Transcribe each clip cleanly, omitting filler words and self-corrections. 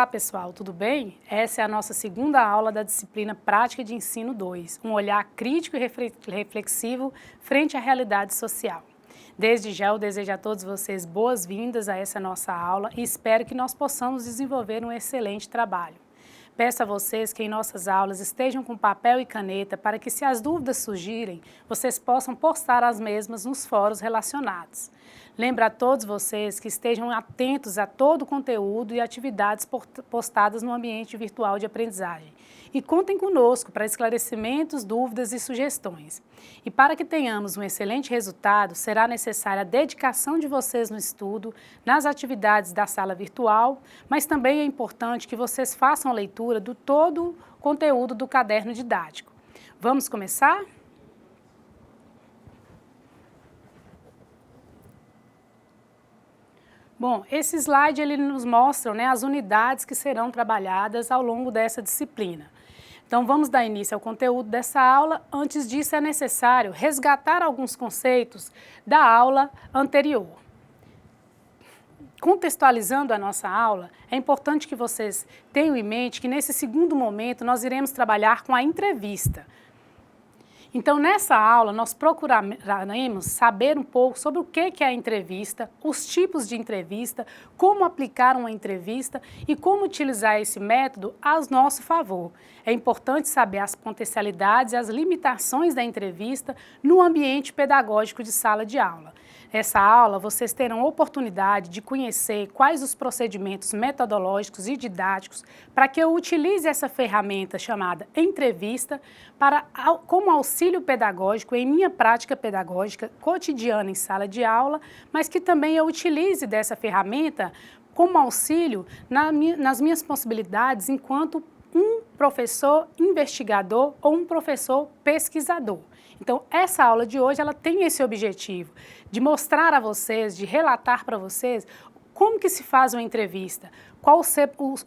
Olá pessoal, tudo bem? Essa é a nossa segunda aula da disciplina Prática de Ensino 2, um olhar crítico e reflexivo frente à realidade social. Desde já eu desejo a todos vocês boas-vindas a essa nossa aula e espero que nós possamos desenvolver um excelente trabalho. Peço a vocês que em nossas aulas estejam com papel e caneta para que, se as dúvidas surgirem, vocês possam postar as mesmas nos fóruns relacionados. Lembro a todos vocês que estejam atentos a todo o conteúdo e atividades postadas no ambiente virtual de aprendizagem. E contem conosco para esclarecimentos, dúvidas e sugestões. E para que tenhamos um excelente resultado, será necessária a dedicação de vocês no estudo, nas atividades da sala virtual, mas também é importante que vocês façam a leitura do todo o conteúdo do caderno didático. Vamos começar? Bom, esse slide ele nos mostra, as unidades que serão trabalhadas ao longo dessa disciplina. Então, vamos dar início ao conteúdo dessa aula. Antes disso, é necessário resgatar alguns conceitos da aula anterior. Contextualizando a nossa aula, é importante que vocês tenham em mente que nesse segundo momento nós iremos trabalhar com a entrevista. Então, nessa aula, nós procuraremos saber um pouco sobre o que é a entrevista, os tipos de entrevista, como aplicar uma entrevista e como utilizar esse método a nosso favor. É importante saber as potencialidades e as limitações da entrevista no ambiente pedagógico de sala de aula. Nessa aula, vocês terão oportunidade de conhecer quais os procedimentos metodológicos e didáticos para que eu utilize essa ferramenta chamada entrevista como auxílio pedagógico em minha prática pedagógica cotidiana em sala de aula, mas que também eu utilize dessa ferramenta como auxílio nas minhas possibilidades enquanto um professor investigador ou um professor pesquisador. Então, essa aula de hoje ela tem esse objetivo de mostrar a vocês, de relatar para vocês como que se faz uma entrevista, quais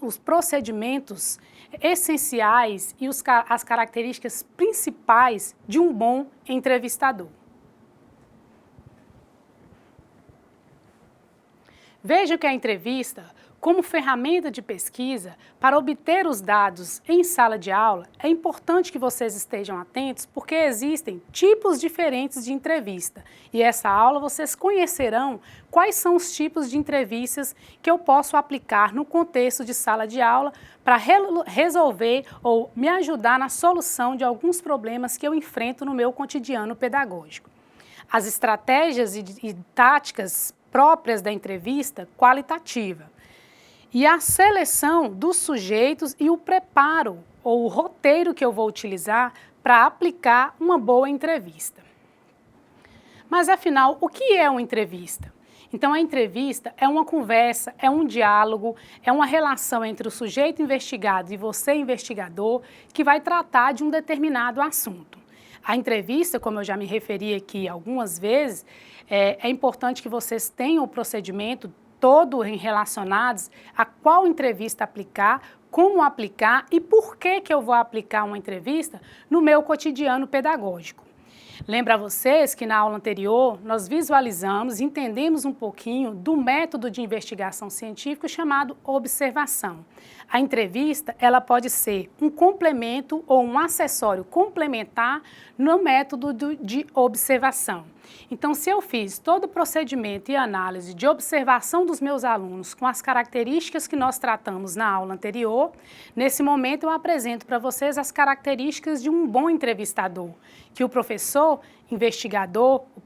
os procedimentos essenciais e as características principais de um bom entrevistador. Veja que a entrevista, como ferramenta de pesquisa para obter os dados em sala de aula, é importante que vocês estejam atentos porque existem tipos diferentes de entrevista. E essa aula vocês conhecerão quais são os tipos de entrevistas que eu posso aplicar no contexto de sala de aula para resolver ou me ajudar na solução de alguns problemas que eu enfrento no meu cotidiano pedagógico. As estratégias e táticas próprias da entrevista qualitativa. E a seleção dos sujeitos e o preparo ou o roteiro que eu vou utilizar para aplicar uma boa entrevista. Mas afinal, o que é uma entrevista? Então, a entrevista é uma conversa, é um diálogo, é uma relação entre o sujeito investigado e você, investigador, que vai tratar de um determinado assunto. A entrevista, como eu já me referi aqui algumas vezes, é importante que vocês tenham o procedimento todo relacionados a qual entrevista aplicar, como aplicar e por que eu vou aplicar uma entrevista no meu cotidiano pedagógico. Lembro a vocês que na aula anterior nós visualizamos e entendemos um pouquinho do método de investigação científica chamado observação. A entrevista ela pode ser um complemento ou um acessório complementar no método de observação. Então, se eu fiz todo o procedimento e análise de observação dos meus alunos com as características que nós tratamos na aula anterior, nesse momento eu apresento para vocês as características de um bom entrevistador, que o professor investigador, o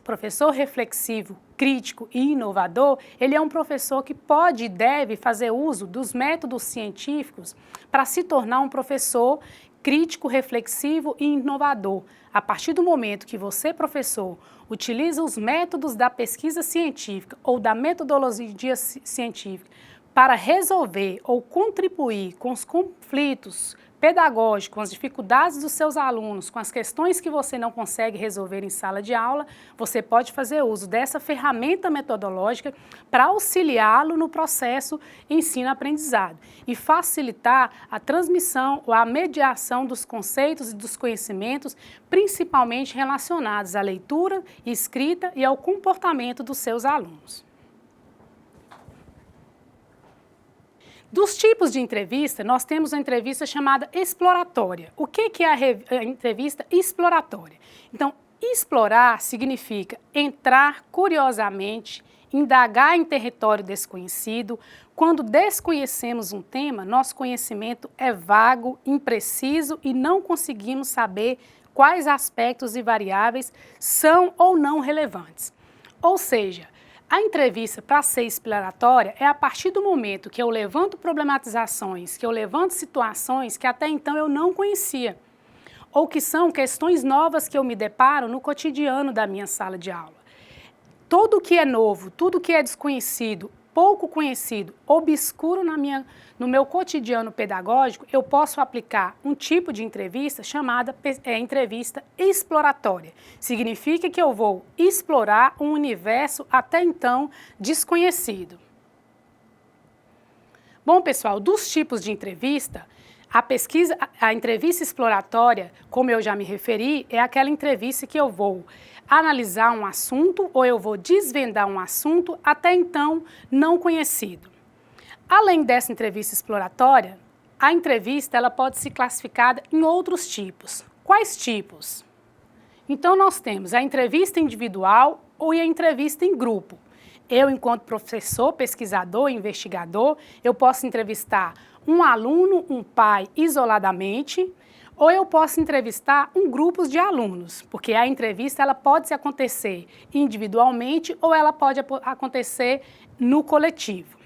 professor reflexivo, crítico e inovador, ele é um professor que pode e deve fazer uso dos métodos científicos para se tornar um professor crítico, reflexivo e inovador. A partir do momento que você, professor, utiliza os métodos da pesquisa científica ou da metodologia científica para resolver ou contribuir com os conflitos pedagógicos, com as dificuldades dos seus alunos, com as questões que você não consegue resolver em sala de aula, você pode fazer uso dessa ferramenta metodológica para auxiliá-lo no processo ensino-aprendizado e facilitar a transmissão ou a mediação dos conceitos e dos conhecimentos, principalmente relacionados à leitura, escrita e ao comportamento dos seus alunos. Dos tipos de entrevista, nós temos a entrevista chamada exploratória. O que é a entrevista exploratória? Então, explorar significa entrar curiosamente, indagar em território desconhecido. Quando desconhecemos um tema, nosso conhecimento é vago, impreciso e não conseguimos saber quais aspectos e variáveis são ou não relevantes. Ou seja, a entrevista, para ser exploratória, é a partir do momento que eu levanto problematizações, que eu levanto situações que até então eu não conhecia, ou que são questões novas que eu me deparo no cotidiano da minha sala de aula. Tudo que é novo, tudo que é desconhecido, pouco conhecido, obscuro no meu cotidiano pedagógico, eu posso aplicar um tipo de entrevista chamada entrevista exploratória. Significa que eu vou explorar um universo até então desconhecido. Bom, pessoal, dos tipos de entrevista, a entrevista exploratória, como eu já me referi, é aquela entrevista que eu vou analisar um assunto ou eu vou desvendar um assunto até então não conhecido. Além dessa entrevista exploratória, a entrevista ela pode ser classificada em outros tipos. Quais tipos? Então, nós temos a entrevista individual ou a entrevista em grupo. Eu, enquanto professor, pesquisador, investigador, eu posso entrevistar um aluno, um pai isoladamente, ou eu posso entrevistar um grupo de alunos, porque a entrevista ela pode acontecer individualmente ou ela pode acontecer no coletivo.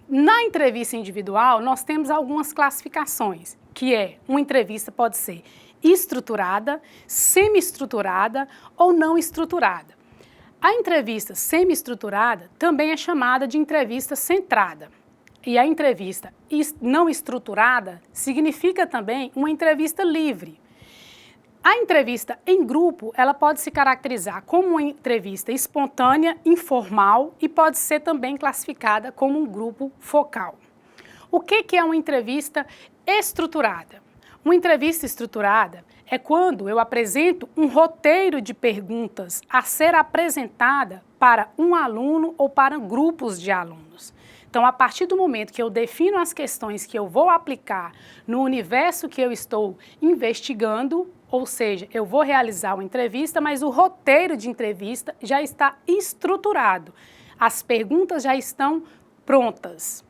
Na entrevista individual, nós temos algumas classificações, que é uma entrevista pode ser estruturada, semi-estruturada ou não estruturada. A entrevista semi-estruturada também é chamada de entrevista centrada. E a entrevista não estruturada significa também uma entrevista livre. A entrevista em grupo, ela pode se caracterizar como uma entrevista espontânea, informal e pode ser também classificada como um grupo focal. O que é uma entrevista estruturada? Uma entrevista estruturada é quando eu apresento um roteiro de perguntas a ser apresentada para um aluno ou para grupos de alunos. Então, a partir do momento que eu defino as questões que eu vou aplicar no universo que eu estou investigando, ou seja, eu vou realizar uma entrevista, mas o roteiro de entrevista já está estruturado. As perguntas já estão prontas.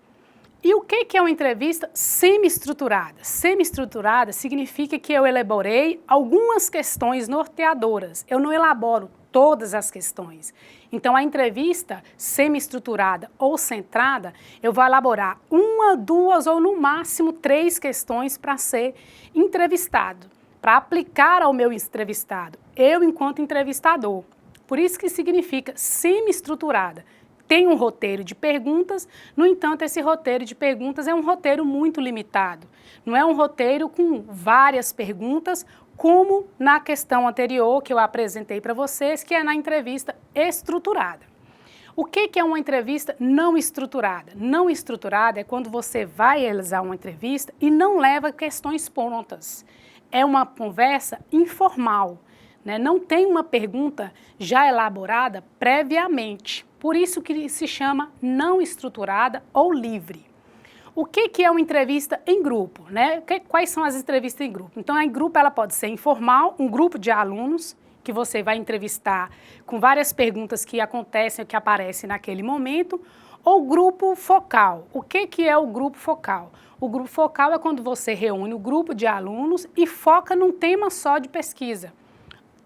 E o que é uma entrevista semi-estruturada? Semi-estruturada significa que eu elaborei algumas questões norteadoras. Eu não elaboro todas as questões. Então, a entrevista semi-estruturada ou centrada, eu vou elaborar uma, duas ou no máximo 3 questões para ser entrevistado, para aplicar ao meu entrevistado, eu enquanto entrevistador. Por isso que significa semi-estruturada. Tem um roteiro de perguntas, no entanto, esse roteiro de perguntas é um roteiro muito limitado. Não é um roteiro com várias perguntas, como na questão anterior que eu apresentei para vocês, que é na entrevista estruturada. O que é uma entrevista não estruturada? Não estruturada é quando você vai realizar uma entrevista e não leva questões prontas. É uma conversa informal, né? Não tem uma pergunta já elaborada previamente. Por isso que se chama não estruturada ou livre. O que é uma entrevista em grupo, né? Quais são as entrevistas em grupo? Então, em grupo ela pode ser informal, um grupo de alunos que você vai entrevistar com várias perguntas que acontecem, que aparecem naquele momento, ou grupo focal. O que é o grupo focal? O grupo focal é quando você reúne o grupo de alunos e foca num tema só de pesquisa.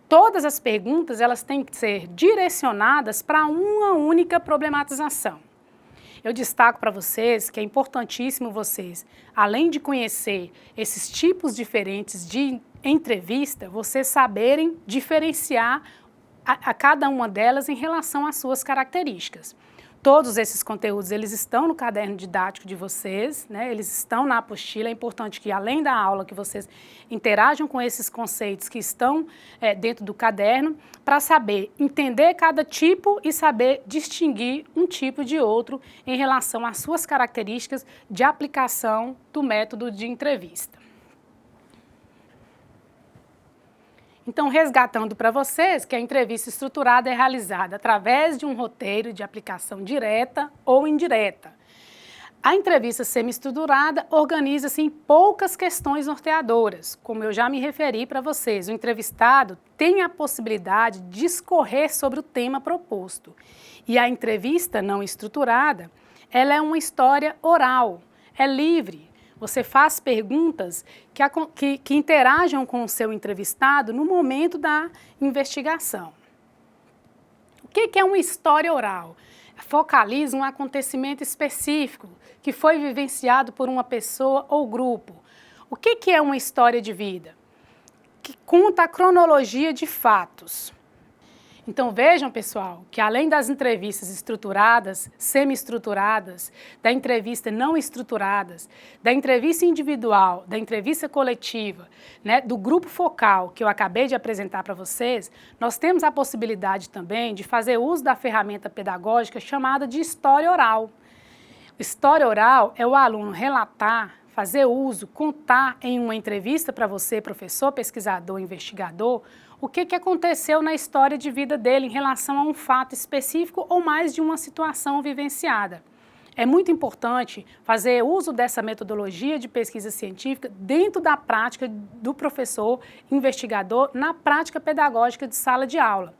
Todas as perguntas elas têm que ser direcionadas para uma única problematização. Eu destaco para vocês que é importantíssimo vocês, além de conhecer esses tipos diferentes de entrevista, vocês saberem diferenciar a cada uma delas em relação às suas características. Todos esses conteúdos, eles estão no caderno didático de vocês, né? Eles estão na apostila. É importante que, além da aula, que vocês interajam com esses conceitos que estão dentro do caderno, para saber entender cada tipo e saber distinguir um tipo de outro em relação às suas características de aplicação do método de entrevista. Então, resgatando para vocês que a entrevista estruturada é realizada através de um roteiro de aplicação direta ou indireta. A entrevista semi-estruturada organiza-se em poucas questões norteadoras. Como eu já me referi para vocês, o entrevistado tem a possibilidade de discorrer sobre o tema proposto. E a entrevista não estruturada, ela é uma história oral, é livre. Você faz perguntas que interajam com o seu entrevistado no momento da investigação. O que é uma história oral? Focaliza um acontecimento específico que foi vivenciado por uma pessoa ou grupo. O que é uma história de vida? Que conta a cronologia de fatos. Então vejam, pessoal, que além das entrevistas estruturadas, semi-estruturadas, da entrevista não estruturadas, da entrevista individual, da entrevista coletiva, né, do grupo focal que eu acabei de apresentar para vocês, nós temos a possibilidade também de fazer uso da ferramenta pedagógica chamada de história oral. História oral é o aluno relatar, fazer uso, contar em uma entrevista para você, professor, pesquisador, investigador, o que aconteceu na história de vida dele em relação a um fato específico ou mais de uma situação vivenciada. É muito importante fazer uso dessa metodologia de pesquisa científica dentro da prática do professor investigador na prática pedagógica de sala de aula.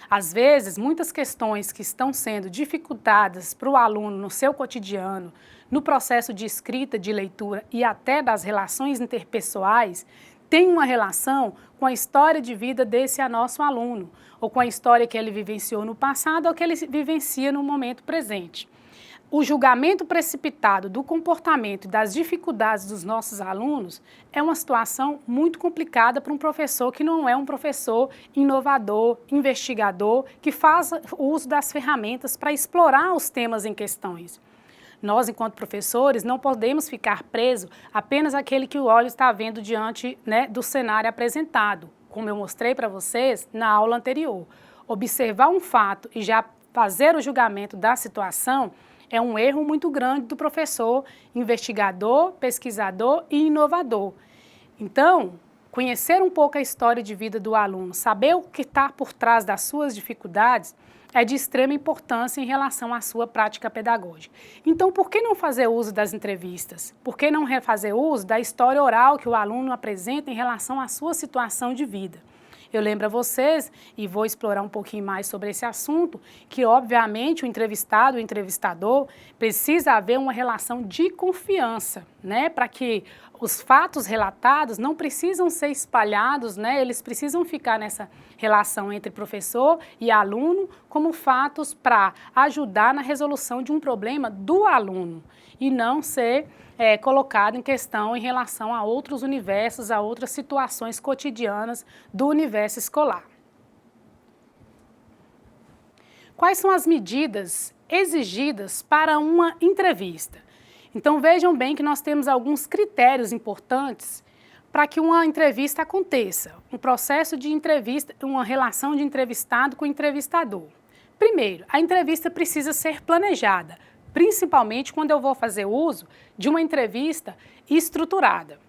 Às vezes, muitas questões que estão sendo dificultadas para o aluno no seu cotidiano, no processo de escrita, de leitura e até das relações interpessoais, tem uma relação com a história de vida desse nosso aluno, ou com a história que ele vivenciou no passado ou que ele vivencia no momento presente. O julgamento precipitado do comportamento e das dificuldades dos nossos alunos é uma situação muito complicada para um professor que não é um professor inovador, investigador, que faz uso das ferramentas para explorar os temas em questões. Nós, enquanto professores, não podemos ficar presos apenas àquele que o olho está vendo diante, né, do cenário apresentado, como eu mostrei para vocês na aula anterior. Observar um fato e já fazer o julgamento da situação é um erro muito grande do professor, investigador, pesquisador e inovador. Então, conhecer um pouco a história de vida do aluno, saber o que está por trás das suas dificuldades, é de extrema importância em relação à sua prática pedagógica. Então, por que não fazer uso das entrevistas? Por que não fazer uso da história oral que o aluno apresenta em relação à sua situação de vida? Eu lembro a vocês, e vou explorar um pouquinho mais sobre esse assunto, que obviamente o entrevistado, o entrevistador, precisa haver uma relação de confiança, né? Para que os fatos relatados não precisam ser espalhados, né? Eles precisam ficar nessa relação entre professor e aluno como fatos para ajudar na resolução de um problema do aluno e não ser colocado em questão em relação a outros universos, a outras situações cotidianas do universo escolar. Quais são as medidas exigidas para uma entrevista? Então vejam bem que nós temos alguns critérios importantes para que uma entrevista aconteça, um processo de entrevista, uma relação de entrevistado com entrevistador. Primeiro, a entrevista precisa ser planejada, principalmente quando eu vou fazer uso de uma entrevista estruturada.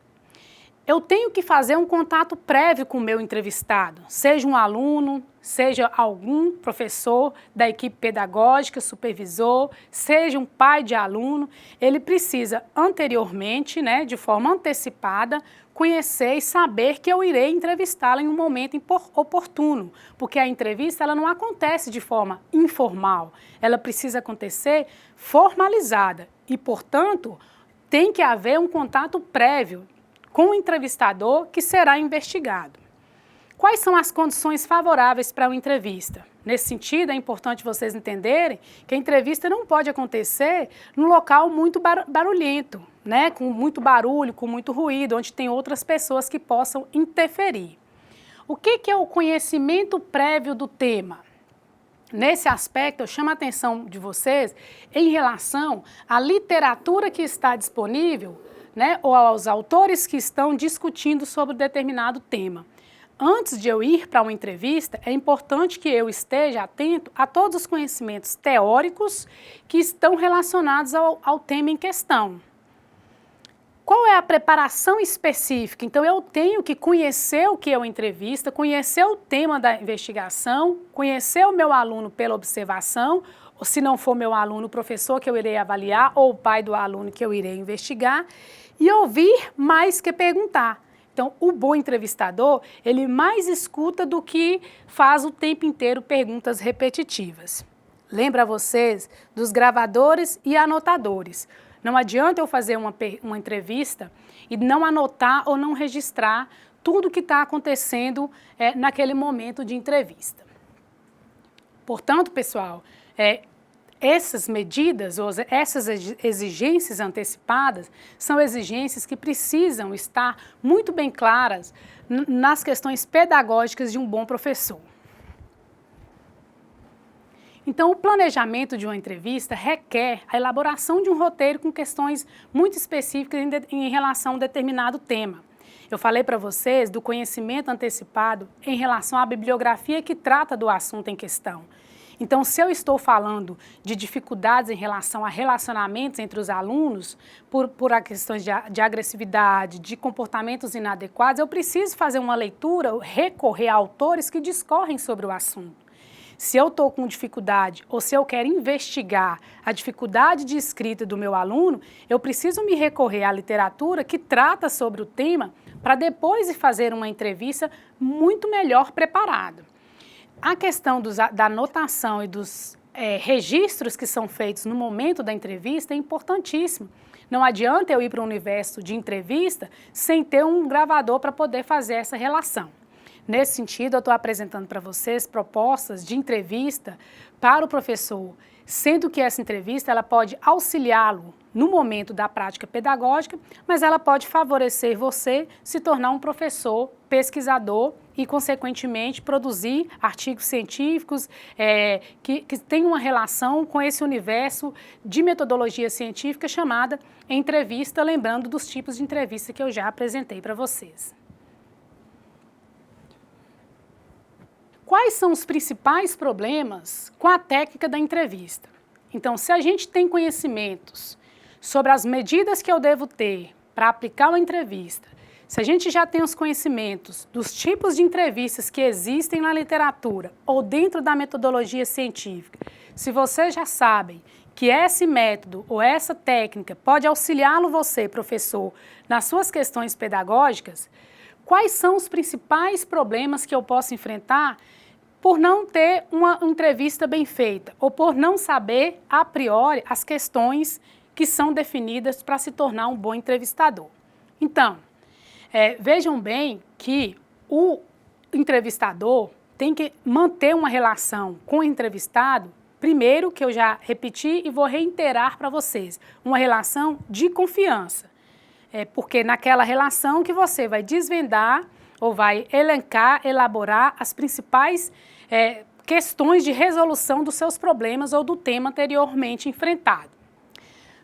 Eu tenho que fazer um contato prévio com o meu entrevistado, seja um aluno, seja algum professor da equipe pedagógica, supervisor, seja um pai de aluno, ele precisa anteriormente, né, de forma antecipada, conhecer e saber que eu irei entrevistá-la em um momento oportuno, porque a entrevista ela não acontece de forma informal, ela precisa acontecer formalizada e, portanto, tem que haver um contato prévio com o entrevistador que será investigado. Quais são as condições favoráveis para uma entrevista? Nesse sentido, é importante vocês entenderem que a entrevista não pode acontecer num local muito barulhento, né? Com muito barulho, com muito ruído, onde tem outras pessoas que possam interferir. O que é o conhecimento prévio do tema? Nesse aspecto, eu chamo a atenção de vocês em relação à literatura que está disponível, né, ou aos autores que estão discutindo sobre determinado tema. Antes de eu ir para uma entrevista, é importante que eu esteja atento a todos os conhecimentos teóricos que estão relacionados ao tema em questão. Qual é a preparação específica? Então, eu tenho que conhecer o que é uma entrevista, conhecer o tema da investigação, conhecer o meu aluno pela observação, ou se não for meu aluno, o professor que eu irei avaliar, ou o pai do aluno que eu irei investigar, e ouvir mais que perguntar. Então, o bom entrevistador, ele mais escuta do que faz o tempo inteiro perguntas repetitivas. Lembra vocês dos gravadores e anotadores. Não adianta eu fazer uma entrevista e não anotar ou não registrar tudo que está acontecendo naquele momento de entrevista. Portanto, pessoal, essas medidas, ou essas exigências antecipadas, são exigências que precisam estar muito bem claras nas questões pedagógicas de um bom professor. Então, o planejamento de uma entrevista requer a elaboração de um roteiro com questões muito específicas em relação a um determinado tema. Eu falei para vocês do conhecimento antecipado em relação à bibliografia que trata do assunto em questão. Então, se eu estou falando de dificuldades em relação a relacionamentos entre os alunos, por questões de agressividade, de comportamentos inadequados, eu preciso fazer uma leitura, recorrer a autores que discorrem sobre o assunto. Se eu estou com dificuldade ou se eu quero investigar a dificuldade de escrita do meu aluno, eu preciso me recorrer à literatura que trata sobre o tema para depois de fazer uma entrevista muito melhor preparada. A questão da anotação e dos registros que são feitos no momento da entrevista é importantíssimo. Não adianta eu ir para um universo de entrevista sem ter um gravador para poder fazer essa relação. Nesse sentido, eu estou apresentando para vocês propostas de entrevista para o professor, sendo que essa entrevista ela pode auxiliá-lo no momento da prática pedagógica, mas ela pode favorecer você se tornar um professor pesquisador e, consequentemente, produzir artigos científicos que tenham uma relação com esse universo de metodologia científica chamada entrevista, lembrando dos tipos de entrevista que eu já apresentei para vocês. Quais são os principais problemas com a técnica da entrevista? Então, se a gente tem conhecimentos sobre as medidas que eu devo ter para aplicar uma entrevista, se a gente já tem os conhecimentos dos tipos de entrevistas que existem na literatura ou dentro da metodologia científica, se vocês já sabem que esse método ou essa técnica pode auxiliá-lo você, professor, nas suas questões pedagógicas, quais são os principais problemas que eu posso enfrentar por não ter uma entrevista bem feita ou por não saber, a priori, as questões que são definidas para se tornar um bom entrevistador? Então, vejam bem que o entrevistador tem que manter uma relação com o entrevistado, primeiro, que eu já repeti e vou reiterar para vocês, uma relação de confiança. Porque naquela relação que você vai desvendar ou vai elencar, elaborar as principais questões de resolução dos seus problemas ou do tema anteriormente enfrentado.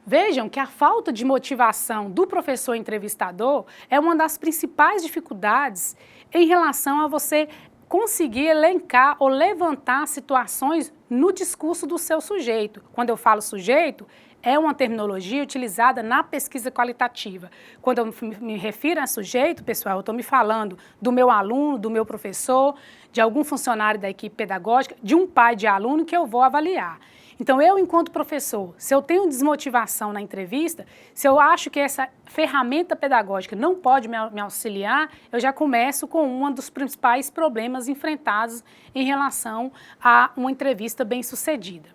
Vejam que a falta de motivação do professor entrevistador é uma das principais dificuldades em relação a você conseguir elencar ou levantar situações no discurso do seu sujeito. Quando eu falo sujeito, é uma terminologia utilizada na pesquisa qualitativa. Quando eu me refiro a sujeito, pessoal, eu estou me falando do meu aluno, do meu professor, de algum funcionário da equipe pedagógica, de um pai de aluno que eu vou avaliar. Então, eu, enquanto professor, se eu tenho desmotivação na entrevista, se eu acho que essa ferramenta pedagógica não pode me auxiliar, eu já começo com um dos principais problemas enfrentados em relação a uma entrevista bem-sucedida.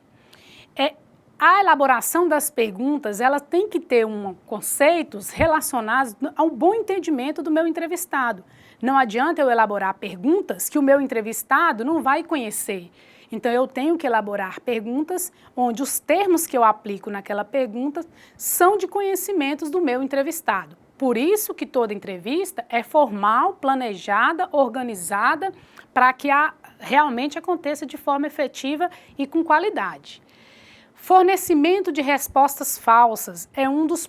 A elaboração das perguntas, ela tem que ter conceitos relacionados ao bom entendimento do meu entrevistado. Não adianta eu elaborar perguntas que o meu entrevistado não vai conhecer. Então, eu tenho que elaborar perguntas onde os termos que eu aplico naquela pergunta são de conhecimentos do meu entrevistado. Por isso que toda entrevista é formal, planejada, organizada, para que realmente aconteça de forma efetiva e com qualidade. Fornecimento de respostas falsas é um dos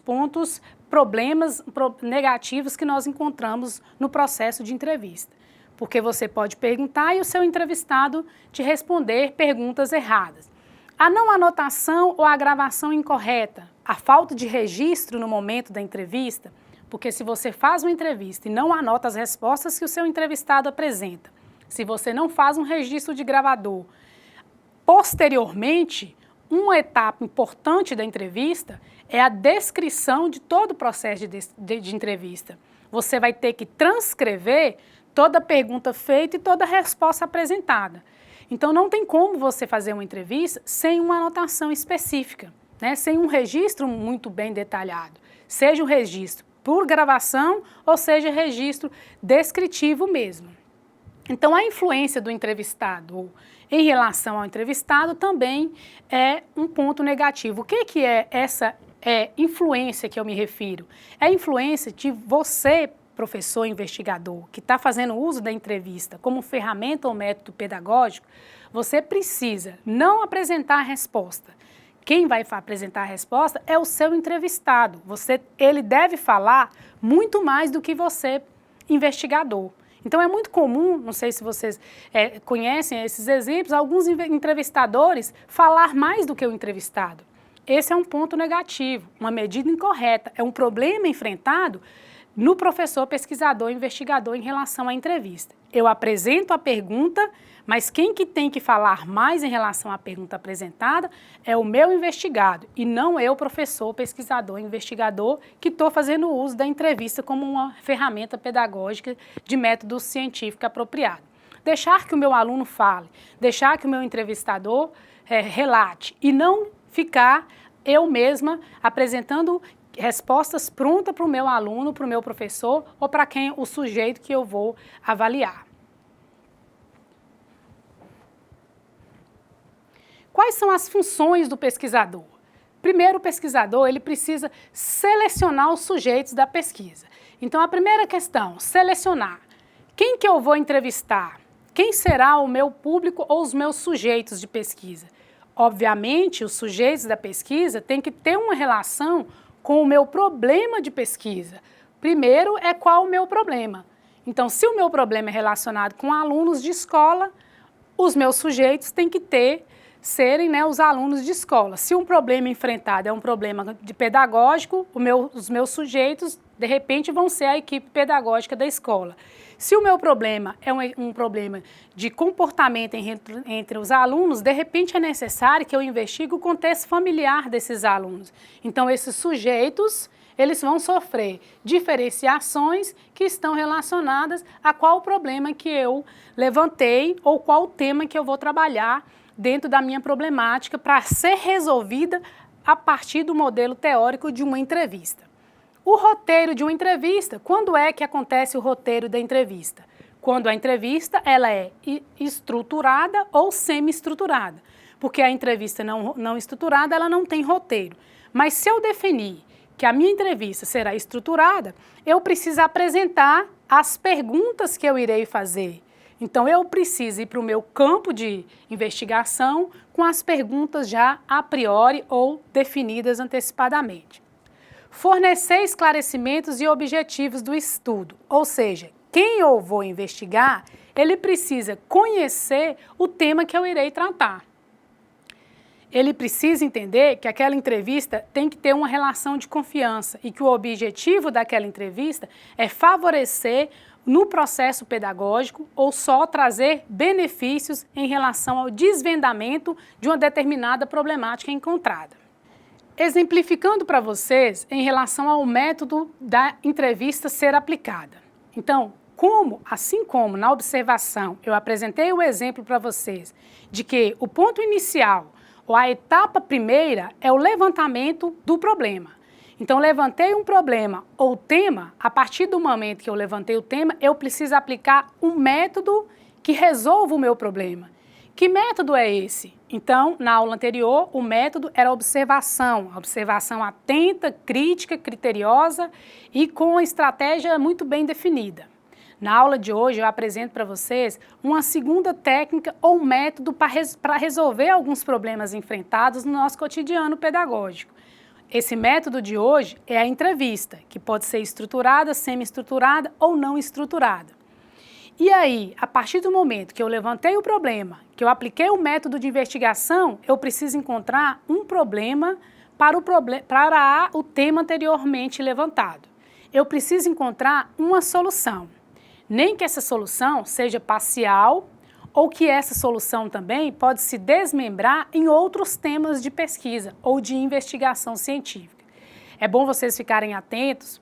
problemas negativos que nós encontramos no processo de entrevista. Porque você pode perguntar e o seu entrevistado te responder perguntas erradas. A não anotação ou a gravação incorreta, a falta de registro no momento da entrevista, porque se você faz uma entrevista e não anota as respostas que o seu entrevistado apresenta, se você não faz um registro de gravador, posteriormente, uma etapa importante da entrevista é a descrição de todo o processo de entrevista. Você vai ter que transcrever toda a pergunta feita e toda a resposta apresentada. Então, não tem como você fazer uma entrevista sem uma anotação específica, né? Sem um registro muito bem detalhado. Seja um registro por gravação ou seja registro descritivo mesmo. Então, a influência do entrevistado em relação ao entrevistado também é um ponto negativo. O que é essa influência que eu me refiro? É a influência de você, professor investigador, que está fazendo uso da entrevista como ferramenta ou método pedagógico, você precisa não apresentar a resposta. Quem vai apresentar a resposta é o seu entrevistado. Ele deve falar muito mais do que você, investigador. Então, é muito comum, não sei se vocês conhecem esses exemplos, alguns entrevistadores falar mais do que o entrevistado. Esse é um ponto negativo, uma medida incorreta, é um problema enfrentado no professor, pesquisador, investigador em relação à entrevista. Eu apresento a pergunta, mas quem que tem que falar mais em relação à pergunta apresentada é o meu investigado e não eu, professor, pesquisador, investigador, que estou fazendo uso da entrevista como uma ferramenta pedagógica de método científico apropriado. Deixar que o meu aluno fale, deixar que o meu entrevistador relate e não ficar eu mesma apresentando respostas prontas para o meu aluno, para o meu professor ou para o sujeito que eu vou avaliar. Quais são as funções do pesquisador? Primeiro, o pesquisador ele precisa selecionar os sujeitos da pesquisa. Então, a primeira questão, selecionar. Quem que eu vou entrevistar? Quem será o meu público ou os meus sujeitos de pesquisa? Obviamente, os sujeitos da pesquisa têm que ter uma relação com o meu problema de pesquisa. Primeiro é qual o meu problema. Então, se o meu problema é relacionado com alunos de escola, os meus sujeitos têm que serem os alunos de escola. Se um problema enfrentado é um problema pedagógico, os meus sujeitos, de repente, vão ser a equipe pedagógica da escola. Se o meu problema é um problema de comportamento entre os alunos, de repente é necessário que eu investigue o contexto familiar desses alunos. Então, esses sujeitos, eles vão sofrer diferenciações que estão relacionadas a qual o problema que eu levantei ou qual o tema que eu vou trabalhar dentro da minha problemática para ser resolvida a partir do modelo teórico de uma entrevista. O roteiro de uma entrevista, quando é que acontece o roteiro da entrevista? Quando a entrevista ela é estruturada ou semi-estruturada, porque a entrevista não estruturada ela não tem roteiro. Mas se eu definir que a minha entrevista será estruturada, eu preciso apresentar as perguntas que eu irei fazer. Então, eu preciso ir para o meu campo de investigação com as perguntas já a priori ou definidas antecipadamente. Fornecer esclarecimentos e objetivos do estudo, ou seja, quem eu vou investigar, ele precisa conhecer o tema que eu irei tratar. Ele precisa entender que aquela entrevista tem que ter uma relação de confiança e que o objetivo daquela entrevista é favorecer no processo pedagógico ou só trazer benefícios em relação ao desvendamento de uma determinada problemática encontrada. Exemplificando para vocês em relação ao método da entrevista ser aplicada. Então, assim como na observação eu apresentei o exemplo para vocês de que o ponto inicial ou a etapa primeira é o levantamento do problema. Então, levantei um problema ou tema, a partir do momento que eu levantei o tema, eu preciso aplicar um método que resolva o meu problema. Que método é esse? Então, na aula anterior, o método era a observação atenta, crítica, criteriosa e com uma estratégia muito bem definida. Na aula de hoje, eu apresento para vocês uma segunda técnica ou método para resolver alguns problemas enfrentados no nosso cotidiano pedagógico. Esse método de hoje é a entrevista, que pode ser estruturada, semi-estruturada ou não estruturada. E aí, a partir do momento que eu levantei o problema, que eu apliquei o método de investigação, eu preciso encontrar um problema para o tema anteriormente levantado. Eu preciso encontrar uma solução. Nem que essa solução seja parcial ou que essa solução também pode se desmembrar em outros temas de pesquisa ou de investigação científica. É bom vocês ficarem atentos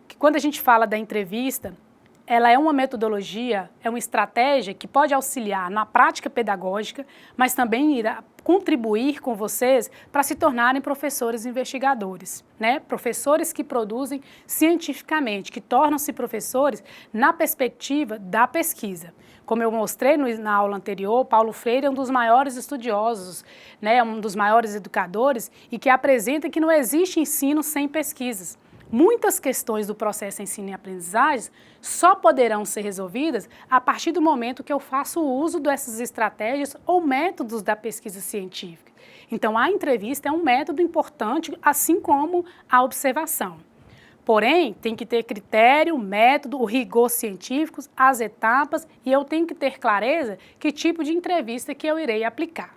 que quando a gente fala da entrevista, ela é uma metodologia, é uma estratégia que pode auxiliar na prática pedagógica, mas também irá contribuir com vocês para se tornarem professores investigadores, né? Professores que produzem cientificamente, que tornam-se professores na perspectiva da pesquisa. Como eu mostrei na aula anterior, Paulo Freire é um dos maiores estudiosos, né? Um dos maiores educadores e que apresenta que não existe ensino sem pesquisas. Muitas questões do processo ensino e aprendizagem só poderão ser resolvidas a partir do momento que eu faço uso dessas estratégias ou métodos da pesquisa científica. Então, a entrevista é um método importante, assim como a observação. Porém, tem que ter critério, método, o rigor científico, as etapas, e eu tenho que ter clareza que tipo de entrevista que eu irei aplicar.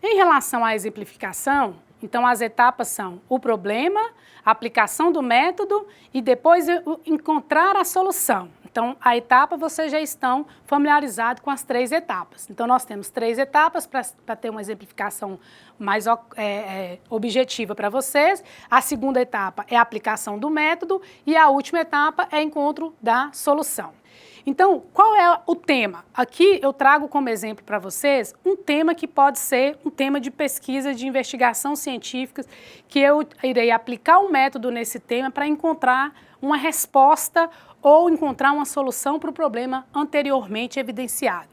Em relação à exemplificação, então as etapas são o problema, a aplicação do método e depois encontrar a solução. Então, a etapa vocês já estão familiarizados com as 3 etapas. Então, nós temos 3 etapas para ter uma exemplificação mais objetiva para vocês. A segunda etapa é a aplicação do método e a última etapa é encontro da solução. Então, qual é o tema? Aqui eu trago como exemplo para vocês um tema que pode ser um tema de pesquisa, de investigação científica, que eu irei aplicar um método nesse tema para encontrar uma resposta ou encontrar uma solução para o problema anteriormente evidenciado.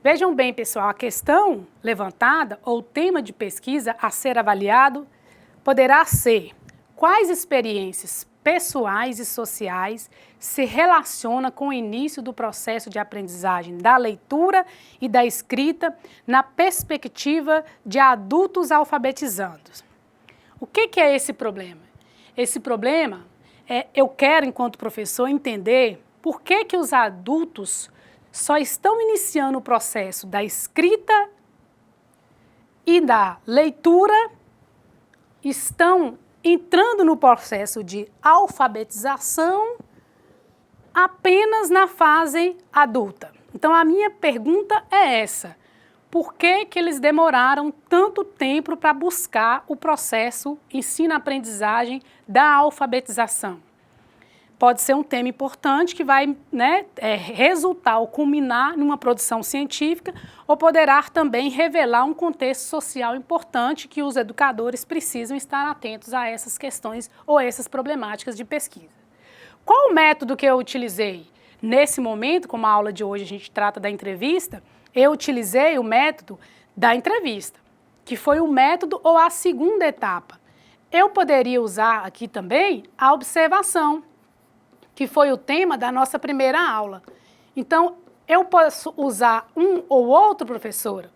Vejam bem, pessoal, a questão levantada ou o tema de pesquisa a ser avaliado poderá ser: quais experiências pessoais e sociais se relaciona com o início do processo de aprendizagem da leitura e da escrita na perspectiva de adultos alfabetizandos. O que é esse problema? Esse problema eu quero, enquanto professor, entender por que os adultos só estão iniciando o processo da escrita e da leitura, estão entrando no processo de alfabetização apenas na fase adulta. Então, a minha pergunta é essa: por que eles demoraram tanto tempo para buscar o processo ensino-aprendizagem da alfabetização? Pode ser um tema importante que vai resultar ou culminar numa produção científica, ou poderá também revelar um contexto social importante que os educadores precisam estar atentos a essas questões ou essas problemáticas de pesquisa. Qual o método que eu utilizei? Nesse momento, como a aula de hoje a gente trata da entrevista, eu utilizei o método da entrevista, que foi o método ou a segunda etapa. Eu poderia usar aqui também a observação, que foi o tema da nossa primeira aula. Então, eu posso usar um ou outro, professora?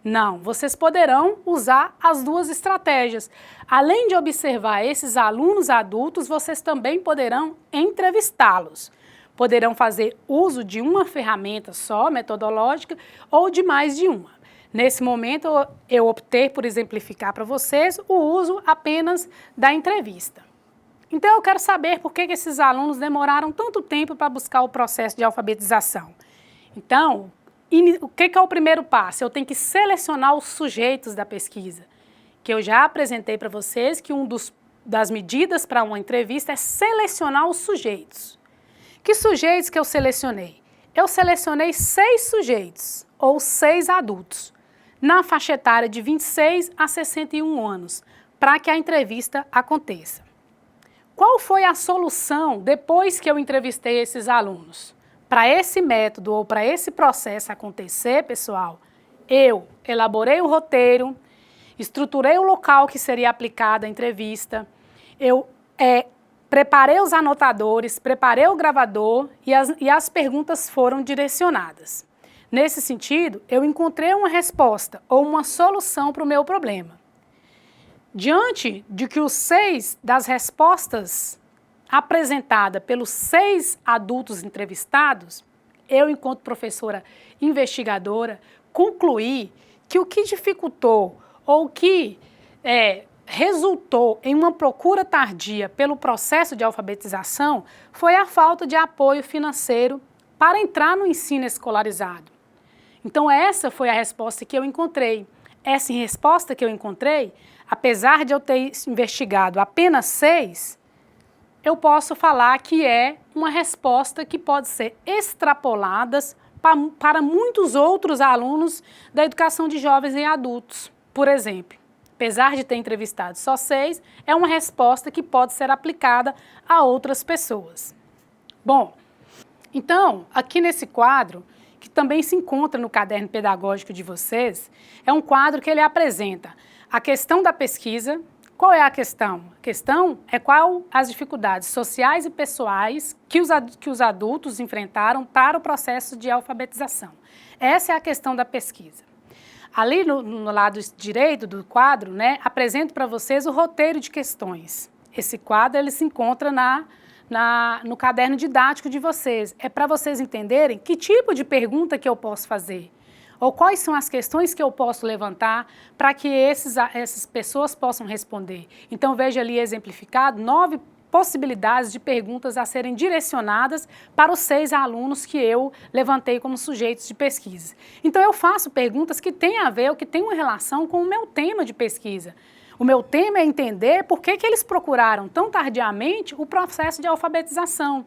Não, vocês poderão usar as 2 estratégias. Além de observar esses alunos adultos, vocês também poderão entrevistá-los. Poderão fazer uso de uma ferramenta só, metodológica, ou de mais de uma. Nesse momento, eu optei por exemplificar para vocês o uso apenas da entrevista. Então, eu quero saber por que esses alunos demoraram tanto tempo para buscar o processo de alfabetização. Então, o que é o primeiro passo? Eu tenho que selecionar os sujeitos da pesquisa, que eu já apresentei para vocês que das medidas para uma entrevista é selecionar os sujeitos. Que sujeitos que eu selecionei? Eu selecionei 6 sujeitos, ou 6 adultos, na faixa etária de 26 a 61 anos, para que a entrevista aconteça. Qual foi a solução depois que eu entrevistei esses alunos? Para esse método ou para esse processo acontecer, pessoal, eu elaborei o roteiro, estruturei o local que seria aplicada a entrevista, eu preparei os anotadores, preparei o gravador e as perguntas foram direcionadas. Nesse sentido, eu encontrei uma resposta ou uma solução para o meu problema. Diante de que os 6 das respostas apresentada pelos 6 adultos entrevistados, eu, enquanto professora investigadora, concluí que o que dificultou ou o que resultou em uma procura tardia pelo processo de alfabetização foi a falta de apoio financeiro para entrar no ensino escolarizado. Então essa foi a resposta que eu encontrei. Essa resposta que eu encontrei, apesar de eu ter investigado apenas 6, eu posso falar que é uma resposta que pode ser extrapolada para muitos outros alunos da educação de jovens e adultos. Por exemplo, apesar de ter entrevistado só 6, é uma resposta que pode ser aplicada a outras pessoas. Bom, então, aqui nesse quadro, que também se encontra no caderno pedagógico de vocês, é um quadro que ele apresenta a questão da pesquisa. Qual é a questão? A questão é qual as dificuldades sociais e pessoais que os adultos enfrentaram para o processo de alfabetização. Essa é a questão da pesquisa. Ali no lado direito do quadro, né, apresento para vocês o roteiro de questões. Esse quadro ele se encontra no caderno didático de vocês. É para vocês entenderem que tipo de pergunta que eu posso fazer, ou quais são as questões que eu posso levantar para que essas pessoas possam responder. Então, veja ali exemplificado 9 possibilidades de perguntas a serem direcionadas para os 6 alunos que eu levantei como sujeitos de pesquisa. Então, eu faço perguntas que têm a ver, ou que têm uma relação com o meu tema de pesquisa. O meu tema é entender por que eles procuraram tão tardiamente o processo de alfabetização.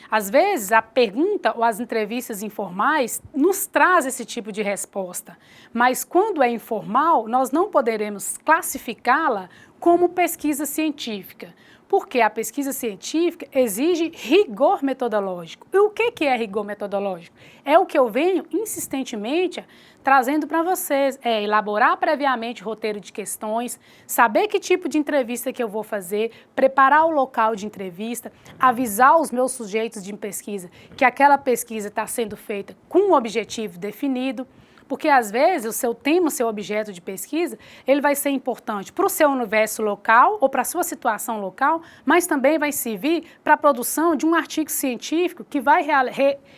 Às vezes, a pergunta ou as entrevistas informais nos traz esse tipo de resposta, mas quando é informal, nós não poderemos classificá-la como pesquisa científica, porque a pesquisa científica exige rigor metodológico. E o que é rigor metodológico? É o que eu venho insistentemente trazendo para vocês, é elaborar previamente o roteiro de questões, saber que tipo de entrevista que eu vou fazer, preparar o local de entrevista, avisar os meus sujeitos de pesquisa que aquela pesquisa está sendo feita com um objetivo definido, porque às vezes o seu tema, o seu objeto de pesquisa, ele vai ser importante para o seu universo local ou para a sua situação local, mas também vai servir para a produção de um artigo científico que vai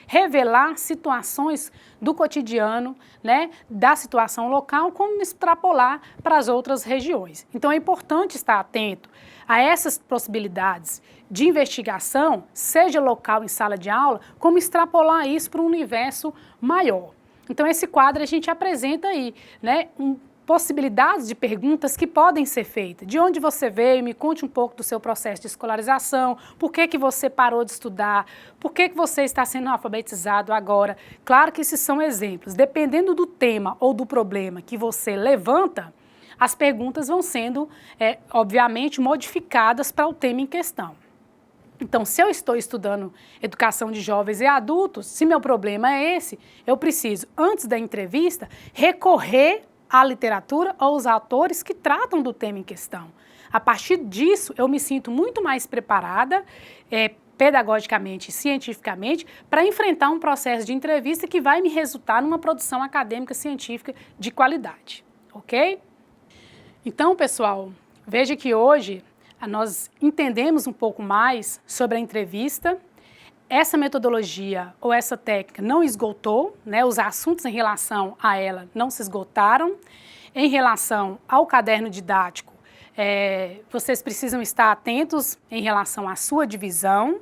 revelar situações do cotidiano, né, da situação local, como extrapolar para as outras regiões. Então é importante estar atento a essas possibilidades de investigação, seja local em sala de aula, como extrapolar isso para um universo maior. Então, esse quadro a gente apresenta aí, né, possibilidades de perguntas que podem ser feitas. De onde você veio? Me conte um pouco do seu processo de escolarização, por que você parou de estudar, por que você está sendo alfabetizado agora. Claro que esses são exemplos. Dependendo do tema ou do problema que você levanta, as perguntas vão sendo, obviamente, modificadas para o tema em questão. Então, se eu estou estudando educação de jovens e adultos, se meu problema é esse, eu preciso, antes da entrevista, recorrer à literatura ou aos autores que tratam do tema em questão. A partir disso, eu me sinto muito mais preparada, pedagogicamente e cientificamente, para enfrentar um processo de entrevista que vai me resultar numa produção acadêmica científica de qualidade, ok? Então, pessoal, veja que hoje nós entendemos um pouco mais sobre a entrevista. Essa metodologia ou essa técnica não esgotou, né? Os assuntos em relação a ela não se esgotaram. Em relação ao caderno didático, vocês precisam estar atentos em relação à sua divisão.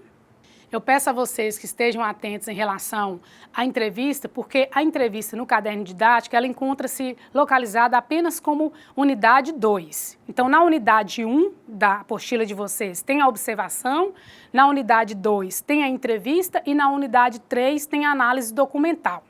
Eu peço a vocês que estejam atentos em relação à entrevista, porque a entrevista no caderno didático, ela encontra-se localizada apenas como unidade 2. Então, na unidade 1 da apostila de vocês tem a observação, na unidade 2 tem a entrevista e na unidade 3 tem a análise documental.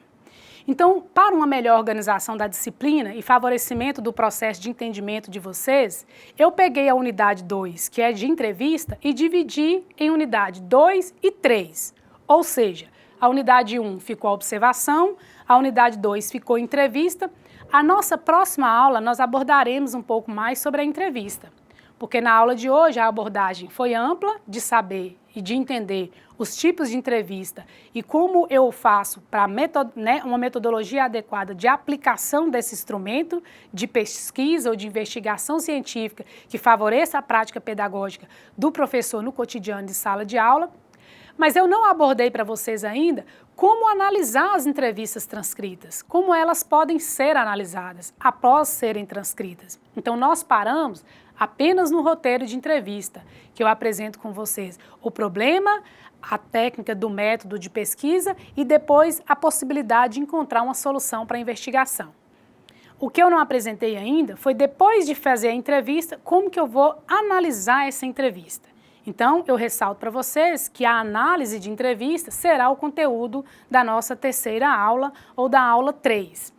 Então, para uma melhor organização da disciplina e favorecimento do processo de entendimento de vocês, eu peguei a unidade 2, que é de entrevista, e dividi em unidade 2 e 3. Ou seja, a unidade 1 ficou a observação, a unidade 2 ficou entrevista. A nossa próxima aula, nós abordaremos um pouco mais sobre a entrevista, porque na aula de hoje a abordagem foi ampla de saber e de entender os tipos de entrevista e como eu faço para uma metodologia adequada de aplicação desse instrumento de pesquisa ou de investigação científica que favoreça a prática pedagógica do professor no cotidiano de sala de aula. Mas eu não abordei para vocês ainda como analisar as entrevistas transcritas, como elas podem ser analisadas após serem transcritas. Então, nós paramos apenas no roteiro de entrevista, que eu apresento com vocês o problema, a técnica do método de pesquisa e depois a possibilidade de encontrar uma solução para a investigação. O que eu não apresentei ainda foi, depois de fazer a entrevista, como que eu vou analisar essa entrevista. Então, eu ressalto para vocês que a análise de entrevista será o conteúdo da nossa terceira aula ou da aula 3.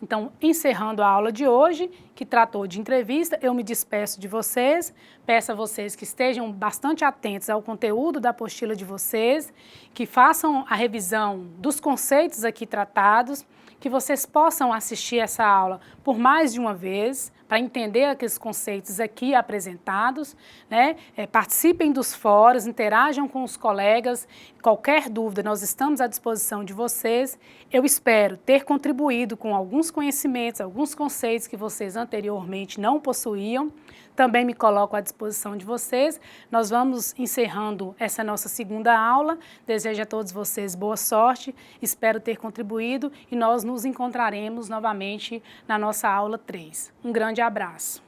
Então, encerrando a aula de hoje, que tratou de entrevista, eu me despeço de vocês, peço a vocês que estejam bastante atentos ao conteúdo da apostila de vocês, que façam a revisão dos conceitos aqui tratados, que vocês possam assistir essa aula por mais de uma vez, para entender aqueles conceitos aqui apresentados, né? Participem dos fóruns, interajam com os colegas, qualquer dúvida nós estamos à disposição de vocês. Eu espero ter contribuído com alguns conhecimentos, alguns conceitos que vocês anteriormente não possuíam. Também me coloco à disposição de vocês. Nós vamos encerrando essa nossa segunda aula. Desejo a todos vocês boa sorte, espero ter contribuído e nós nos encontraremos novamente na nossa aula 3. Um grande abraço.